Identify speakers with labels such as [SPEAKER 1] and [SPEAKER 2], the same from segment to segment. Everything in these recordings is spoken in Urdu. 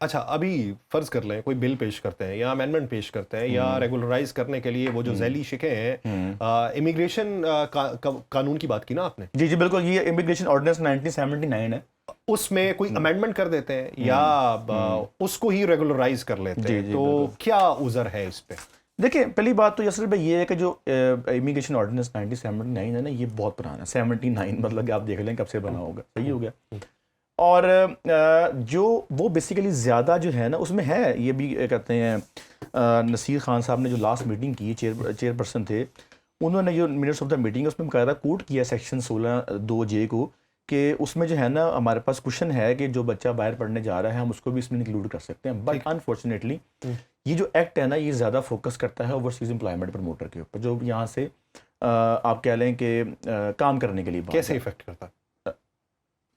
[SPEAKER 1] اچھا ابھی فرض کر لیں کوئی بل پیش کرتے ہیں یا امینڈمنٹ پیش کرتے ہیں یا ریگولرائز کرنے کے لیے وہ جو ذیلی شقیں ہیں، امیگریشن قانون کی بات کی نا آپ نے؟
[SPEAKER 2] جی بالکل، یہ امیگریشن آرڈیننس 1979 ہے،
[SPEAKER 1] اس میں کوئی امینڈمنٹ کر دیتے ہیں یا اس کو ہی ریگولرائز کر لیتے ہیں، تو کیا عذر ہے اس پہ؟
[SPEAKER 2] دیکھیں پہلی بات تو اصل میں یہ ہے کہ جو امیگریشن آرڈیننس 1979 ہے نا، یہ بہت پرانا ہے. 79 مطلب کہ آپ دیکھ لیں کب سے بنا ہوگا، صحیح ہو گیا. اور جو وہ بیسیکلی زیادہ جو ہے نا اس میں ہے یہ بھی کہتے ہیں نصیر خان صاحب نے جو لاسٹ میٹنگ کی، چیئر پرسن تھے انہوں نے جو منٹس آف دا میٹنگ اس میں باقاعدہ کوٹ کیا سیکشن 16(2)(j) کو، کہ اس میں جو ہے نا ہمارے پاس کوشچن ہے کہ جو بچہ باہر پڑھنے جا رہا ہے ہم اس کو بھی اس میں انکلوڈ کر سکتے ہیں. بٹ انفارچونیٹلی یہ جو ایکٹ ہے نا یہ زیادہ فوکس کرتا ہے اوورسیز امپلائمنٹ پروموٹر کے اوپر، جو یہاں سے آپ کہہ لیں کہ کام کرنے کے لیے.
[SPEAKER 1] کیسے افیکٹ کرتا ہے؟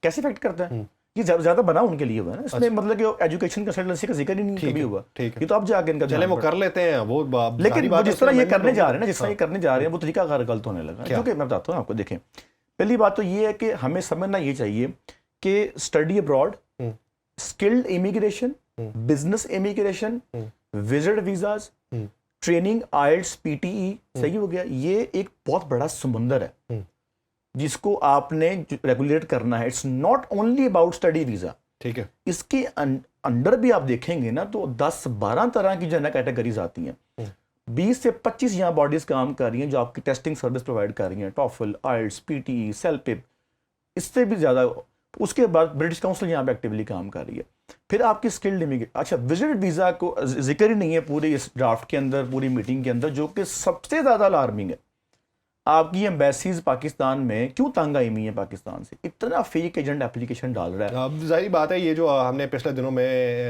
[SPEAKER 2] کیسے افیکٹ کرتا ہے؟ یہ زیادہ بنا ان کے لیے ہوا ہے نا، اس میں مطلب کہ ایجوکیشن کنسلٹنسی کا ذکر ہی نہیں کبھی ہوا. یہ تو اب جا کے ان کا
[SPEAKER 1] چلے وہ کر لیتے ہیں وہ،
[SPEAKER 2] لیکن وہ جس طرح یہ کرنے جا رہے ہیں نا، جس طرح یہ کرنے جا رہے ہیں وہ طریقہ کار غلط ہونے لگا. کیونکہ میں بتاتا ہوں آپ کو، دیکھیں پہلی بات تو یہ ہے کہ ہمیں سمجھنا یہ چاہیے کہ study abroad, skilled immigration, business immigration, visit visas, training, IELTS, P T E, صحیح ہو گیا، یہ ایک بہت بڑا سمندر ہے جس کو آپ نے ریگولیٹ کرنا ہے. It's not only about study visa.
[SPEAKER 1] ٹھیک ہے،
[SPEAKER 2] اس کے انڈر بھی آپ دیکھیں گے نا تو 10-12 طرح کی جو ہے نا کیٹیگریز آتی ہیں. 20 سے 25 یہاں باڈیز کام کر رہی ہیں جو آپ کی ٹیسٹنگ سروس پرووائڈ کر رہی ہیں، ٹافل، آئلٹس، پی ٹی ای، سیلپپ، اس سے بھی زیادہ. اس کے بعد برٹش کاؤنسل یہاں پہ ایکٹیولی کام کر رہی ہے. پھر آپ کی اسکلڈ امیگریشن. اچھا وزٹ ویزا کو ذکر ہی نہیں ہے پوری اس ڈرافٹ کے اندر، پوری میٹنگ کے اندر، جو کہ سب سے زیادہ الارمنگ ہے. آپ کی ایمبیسیز پاکستان میں کیوں تنگ آئی ہوئی ہیں پاکستان سے؟ اتنا فیک ایجنٹ اپلیکیشن ڈال رہا ہے.
[SPEAKER 1] اب ظاہری بات ہے یہ جو ہم نے پچھلے دنوں میں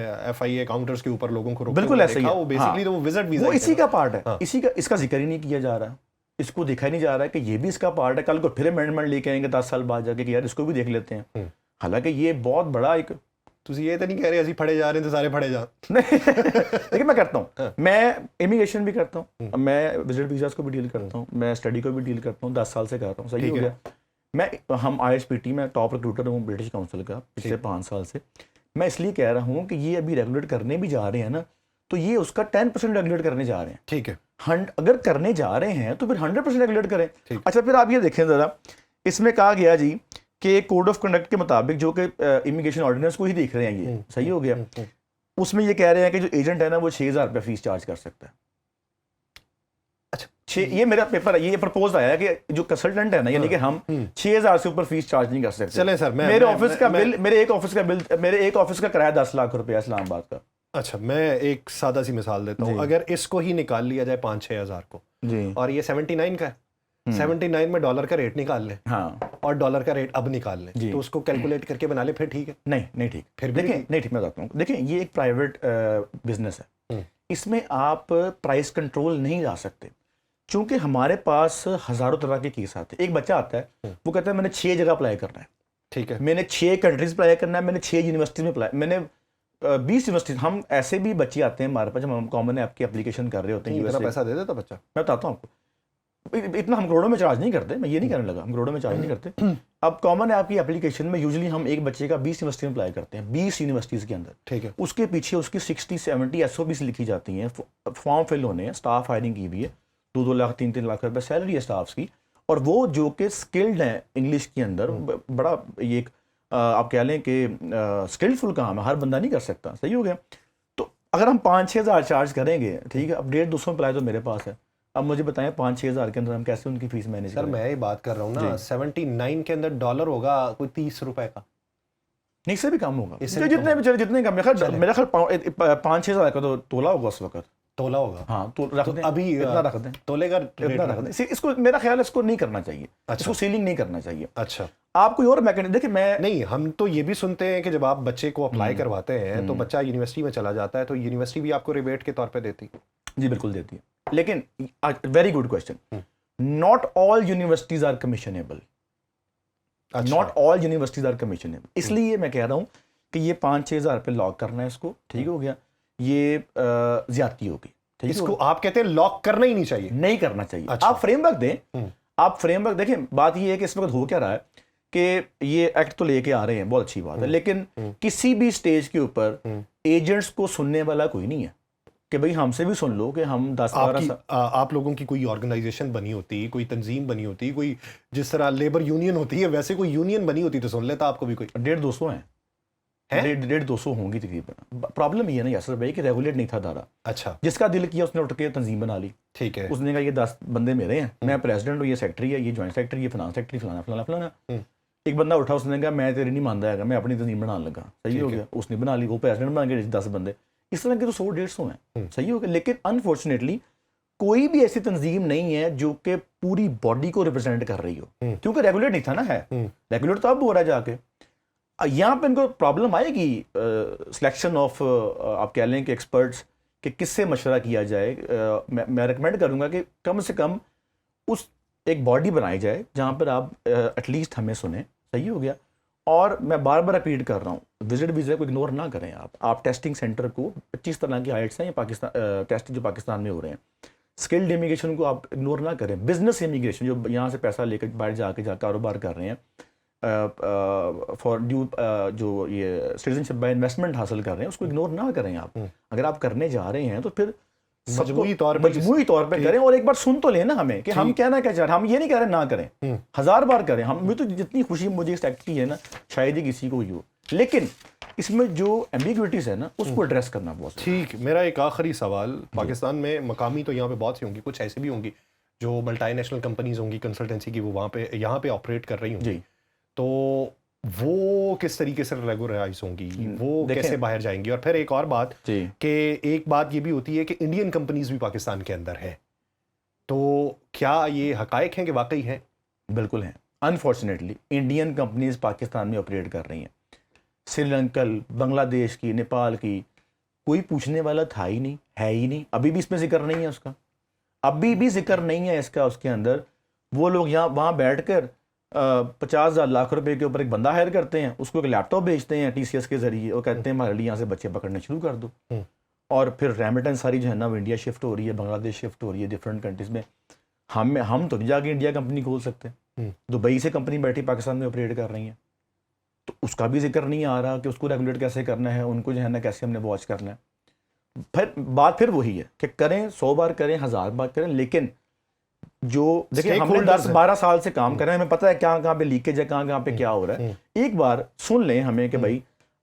[SPEAKER 1] ایف آئی اے کاؤنٹرز کے اوپر لوگوں کو روکتے
[SPEAKER 2] بالکل ایسا ہی ہے،
[SPEAKER 1] وہ بیسیکلی تو وہ وزٹ ویزا
[SPEAKER 2] وہ اسی کا پارٹ ہے. اس کا ذکر ہی نہیں کیا جا رہا، اس کو دیکھا ہی نہیں جا رہا ہے کہ یہ بھی اس کا پارٹ ہے. کل کو پھر امینڈمنٹ لے کے آئیں گے 10 سال بعد جا کے کہ یار اس کو بھی دیکھ لیتے ہیں. حالانکہ یہ بہت بڑا ایک،
[SPEAKER 1] تسی یہ تو نہیں کہہ رہے اسی پڑھے جا رہے ہیں تو سارے پڑھے جا.
[SPEAKER 2] لیکن میں کرتا ہوں، میں امیگریشن بھی کرتا ہوں، میں وزٹ ویزاز کو بھی ڈیل کرتا ہوں، میں اسٹڈی کو بھی ڈیل کرتا ہوں، 10 سال سے کر رہا ہوں. صحیح ہو گیا. ہم آئی ایس پی ٹی میں ٹاپ ریکروٹر ہوں برٹش کاؤنسل کا پچھلے 5 سال سے. میں اس لیے کہہ رہا ہوں کہ یہ ابھی ریگولیٹ کرنے بھی جا رہے ہیں نا، تو یہ اس کا 10% ریگولیٹ کرنے جا رہے ہیں.
[SPEAKER 1] ٹھیک ہے،
[SPEAKER 2] اگر کرنے جا رہے ہیں تو پھر 100% ریگولیٹ کریں. اچھا پھر آپ یہ دیکھیں ذرا، اس میں کہا گیا جی کہ کوڈ آف کنڈکٹ کے مطابق، جو کہ امیگریشن آرڈیننس کو ہی دیکھ رہے ہیں، یہ صحیح ہو گیا. اس میں یہ کہہ رہے ہیں کہ جو ایجنٹ ہے نا وہ 6,000 روپے فیس چارج کر سکتا ہے. اچھا یہ میرا پیپر ہے، یہ پرپوز آیا ہے کہ جو کنسلٹنٹ ہے نا، یعنی کہ ہم 6,000 سے اوپر فیس چارج نہیں کر سکتے.
[SPEAKER 1] چلیں سر،
[SPEAKER 2] میرے آفس کا بل، میرے ایک آفس کا کرایہ 10 لاکھ روپے اسلام آباد کا.
[SPEAKER 1] اچھا میں ایک سادہ سی مثال دیتا ہوں. اگر اس کو ہی نکال لیا جائے 5-6 ہزار کو، اور یہ 79 کا ہے، 79 میں ڈالر کا ریٹ نکال لیں، اور ڈالر کا ریٹ اب نکال لیں، تو اس کو کیلکولیٹ کر کے بنا لیں، پھر ٹھیک ہے. نہیں ٹھیک، پھر دیکھیں نہیں ٹھیک. میں بتاتا ہوں، دیکھیں یہ ایک پرائیویٹ بزنس ہے، اس میں آپ پرائس کنٹرول نہیں لا سکتے، چونکہ ہمارے پاس ہزاروں طرح کے کیس آتے ہیں. ایک بچہ آتا ہے وہ کہتا ہے میں نے 6 جگہ اپلائی کرنا ہے. ٹھیک ہے، میں نے 6 کنٹریز اپلائی کرنا ہے، میں نے 6 یونیورسٹیز میں اپلائی، میں نے 20 یونیورسٹیز. ہم ایسے بھی بچے آتے ہیں ہمارے پاس جب ہم کامن ایپ کی اپلیکیشن کر رہے ہوتے ہیں. اتنا پیسہ دے دیتا بچہ؟
[SPEAKER 2] میں بتاتا ہوں آپ کو، اتنا ہم کروڑوں میں چارج نہیں کرتے، میں یہ نہیں کرنے لگا، ہم کروڑوں میں چارج نہیں کرتے. اب کامن ایپ کی اپلیکیشن میں یوزلی ہم ایک بچے کا 20 یونیورسٹی میں اپلائی کرتے ہیں، 20 یونیورسٹیز کے اندر. ٹھیک ہے، اس کے پیچھے اس کی 60-70 SOPs لکھی جاتی ہیں، فارم فل ہونے ہیں، اسٹاف ہائرنگ کی ہوئی ہے، 2-2 لاکھ 3-3 لاکھ روپے سیلری ہے اسٹافس کی. اور وہ جو کہ اسکلڈ ہیں انگلش کے اندر، بڑا یہ ایک آپ کہہ لیں کہ اسکلفل کام ہے، ہر بندہ نہیں کر سکتا. صحیح ہو گیا. تو اگر ہم 5-6 ہزار چارج کریں گے، ٹھیک ہے، اب 150-200 اپلائی تو میرے پاس ہے. اب مجھے بتائیں 5-6 ہزار کے اندر ہم کیسے ان کی فیس مینیج کریں؟
[SPEAKER 1] سر میں ہی بات کر رہا ہوں نا، 79 کے اندر ڈالر ہوگا کوئی 30 روپے کا،
[SPEAKER 2] نہیں اس سے بھی کم ہوگا، جتنے کا میرا خیال 5-6 ہزار کا تو تولا ہوگا اس وقت. تولا ہوگا، ہاں تو رکھ دیں، ابھی اتنا رکھ دیں، تولے کا اتنا رکھ دیں. اس کو میرا خیال ہے اس کو نہیں کرنا چاہیے، اس کو سیلنگ نہیں کرنا چاہیے. اچھا آپ کوئی اور میکینزم دیکھیں. میں نہیں، ہم تو یہ بھی سنتے ہیں کہ جب آپ بچے کو اپلائی کرواتے ہیں تو بچہ یونیورسٹی میں چلا جاتا ہے تو یونیورسٹی بھی آپ کو ریبیٹ کے طور پہ دیتی. جی بالکل دیتی ہے، لیکن very good question. Not all universities are commissionable, not all universities are commissionable. اس لیے میں کہہ رہا ہوں کہ یہ 5-6 ہزار روپے لاک کرنا ہے اس کو. ٹھیک ہو گیا، یہ زیادتی ہوگی.
[SPEAKER 1] اس کو آپ کہتے ہیں لاک کرنا ہی نہیں چاہیے،
[SPEAKER 2] نہیں کرنا چاہیے. آپ فریم ورک دیں، آپ فریم ورک دیکھیں. بات یہ ہے کہ اس وقت ہو کیا رہا ہے کہ یہ ایکٹ تو لے کے آ رہے ہیں، بہت اچھی بات ہے، لیکن کسی بھی سٹیج کے اوپر ایجنٹس کو سننے والا کوئی نہیں ہے کہ بھئی ہم سے بھی سن لو کہ ہم 10-12
[SPEAKER 1] آپ لوگوں کی کوئی آرگنائزیشن بنی ہوتی, کوئی تنظیم بنی ہوتی, کوئی جس طرح لیبر یونین ہوتی ہے ویسے کوئی یونین بنی ہوتی تو سن لیتا آپ کو بھی. کوئی
[SPEAKER 2] 150 ہیں, 150 ہوں گی تقریباً. پرابلم یہ ہے نا یاسر بھائی کہ ریگولیٹ نہیں تھا ادارہ.
[SPEAKER 1] اچھا,
[SPEAKER 2] جس کا دل کیا اس نے اٹھ کے تنظیم بنا لی.
[SPEAKER 1] ٹھیک ہے,
[SPEAKER 2] اس نے کہا یہ 10 بندے میرے ہیں, میں پریزیڈنٹ ہوں, یہ سیکٹری ہے, یہ جوائنٹ سیکٹری, یہ فلان سیکٹری, فلانا فلانا فلانا. ایک بندہ اٹھا, اس نے کہا میں تیری نہیں مانتا ہے, میں اپنی تنظیم بنانے لگا. صحیح ہو گیا, اس نے بنا لی, وہ پریزیڈنٹ بن گئے 10 بندے. اس طرح کے تو 100-150 ہیں. صحیح ہو گیا. لیکن انفارچونیٹلی کوئی بھی ایسی تنظیم نہیں ہے جو کہ پوری باڈی کو ریپرزینٹ کر رہی ہو, کیونکہ ریگولیٹ نہیں تھا نا. ہے ریگولیٹ تو اب ہو رہا ہے جا کے. یہاں پہ ان کو پرابلم آئے گی سلیکشن آف, آپ کہہ لیں کہ ایکسپرٹس, کہ کس سے مشورہ کیا جائے. میں ریکمینڈ کروں گا کہ کم سے کم اس ایک باڈی بنائی جائے جہاں پر آپ ایٹ لیسٹ ہمیں سنیں. صحیح ہو گیا. اور میں بار بار اپیل کر رہا ہوں, وزٹ ویزا کو اگنور نہ کریں. آپ ٹیسٹنگ سینٹر کو 25 طرح کی آئٹس ہیں یہ پاکستان ٹیسٹ جو پاکستان میں ہو رہے ہیں. اسکلڈ امیگریشن کو آپ اگنور نہ کریں. بزنس امیگریشن جو یہاں سے پیسہ لے کر باہر جا کے کاروبار کر رہے ہیں, فار ڈیو جو یہ سٹیزن شپ بائی انویسٹمنٹ حاصل کر رہے ہیں, اس کو اگنور نہ کریں. آپ اگر آپ کرنے جا رہے ہیں تو پھر مجموعی طور پہ کریں, اور ایک بار سن تو لیں نا ہمیں کہ ہم کہنا کیا چاہ رہے ہیں. ہم یہ نہیں کہہ رہے نہ کریں, 1000 بار کریں. ہم تو جتنی خوشی مجھے اس ایکٹ کی ہے نا شاید ہی کسی کو ہوئی ہو, لیکن اس میں جو ایمبیگوٹیز ہے نا اس کو ایڈریس کرنا بہت
[SPEAKER 1] ٹھیک. میرا ایک آخری سوال, پاکستان میں مقامی تو یہاں پہ بہت سی ہوں گی, کچھ ایسی بھی ہوں گی جو ملٹی نیشنل کمپنیز ہوں گی کنسلٹنسی کی, وہ وہاں پہ یہاں پہ آپریٹ کر رہی ہوں گی, تو وہ کس طریقے سے ریگولرائز ہوں گی, وہ کیسے باہر جائیں گی؟ اور پھر ایک اور بات کہ ایک بات یہ بھی ہوتی ہے کہ انڈین کمپنیز بھی پاکستان کے اندر ہے, تو کیا یہ حقائق ہیں کہ واقعی ہیں؟
[SPEAKER 2] بالکل ہیں. انفارچونیٹلی انڈین کمپنیز پاکستان میں آپریٹ کر رہی ہیں. سری لنکن, بنگلہ دیش کی, نیپال کی, کوئی پوچھنے والا تھا ہی نہیں, ہے ہی نہیں. ابھی بھی اس میں ذکر نہیں ہے اس کا, ابھی بھی ذکر نہیں ہے اس کا. اس کے اندر وہ لوگ یہاں وہاں بیٹھ کر 50,000 لاکھ روپے کے اوپر ایک بندہ ہائر کرتے ہیں, اس کو ایک لیپ ٹاپ بیچتے ہیں TCS کے ذریعے, اور کہتے ہیں ہمارے لیے یہاں سے بچے پکڑنے شروع کر دو. اور پھر ریمیٹنس ساری جو ہے نا وہ انڈیا شفٹ ہو رہی ہے, بنگلہ دیش شفٹ ہو رہی ہے, ڈفرینٹ کنٹریز میں. ہم تو نہیں جا کے انڈیا کمپنی کھول سکتے. دبئی سے کمپنی بیٹھی پاکستان میں آپریٹ کر رہی ہیں, تو اس کا بھی ذکر نہیں آ رہا کہ اس کو ریگولیٹ کیسے کرنا ہے, ان کو جو ہے نا کیسے ہم نے واچ کرنا ہے. پھر وہی ہے کہ کریں 100 بار کریں, 1000 بار کریں, لیکن جو دیکھیں ہم نے 10-12 سال سے کام کر رہے ہیں, ہمیں پتہ ہے کہاں پہ لیکیج ہے, کہاں پہ کیا ہو رہا ہے. ایک بار سن لیں ہمیں کہ بھائی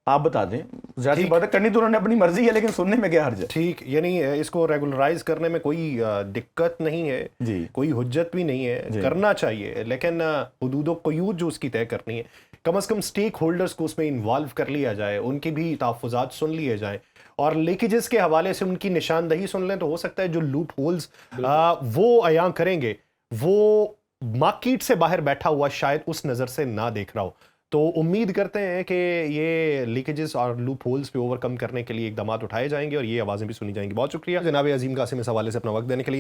[SPEAKER 2] آپ بتا دیں. ظاہر سی بات ہے کرنی تو انہوں نے اپنی مرضی ہے, لیکن سننے میں کیا حرج ہے.
[SPEAKER 1] ٹھیک, یعنی اس کو ریگولرائز کرنے میں کوئی دقت نہیں ہے, کوئی حجت بھی نہیں ہے, کرنا چاہیے, لیکن حدود و قیود جو اس کی طے کرنی ہے, کم از کم اسٹیک ہولڈرز کو اس میں انوالو کر لیا جائے, ان کی بھی تحفظات سن لیے جائیں, اور لیکیجز کے حوالے سے ان کی نشاندہی سن لیں, تو ہو سکتا ہے جو لوپ ہولز وہ عیاں کریں گے وہ مارکیٹ سے باہر بیٹھا ہوا شاید اس نظر سے نہ دیکھ رہا ہو. تو امید کرتے ہیں کہ یہ لیکیجز اور لوپ ہولز پہ اوور کم کرنے کے لیے اقدامات اٹھائے جائیں گے, اور یہ آوازیں بھی سنی جائیں گی. بہت شکریہ جناب عظیم قاسم اس حوالے سے اپنا وقت دینے کے لیے.